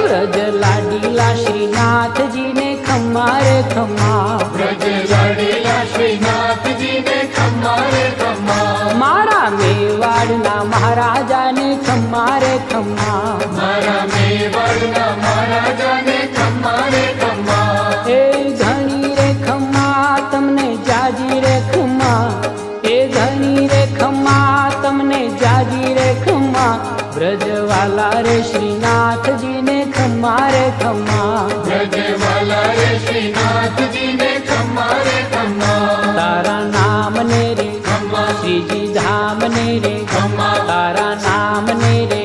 વ્રજ લાડીલા શ્રીનાથજી ને ખમ્મા રે ખમ્મા, વ્રજ લાડીલા શ્રીનાથજી ને ખમ્મા રે ખમ્મા, મારા મેવાડના મહારાજાને ખમ્મા રે ખમ્મા, મારા મેવાડના મહારાજાને ખમ્મા રે ખમ્મા, એ ઘણી રે ખમ્મા તમને જાજી રે ખમ્મા, એ ઘણી રે ખમ્મા તમને જાજી રે ખમ્મા, વ્રજવાલા રે શ્રીનાથજી ને ખમ્મા રે ખમ્મા, વ્રજવાલા રે શ્રીનાથજી ને ખમ્મા રે ખમ્મા, તારા નામ ને રે ખમ્મા, શ્રીજી ધામ ને રે ખમ્મા, તારા નામ ને રે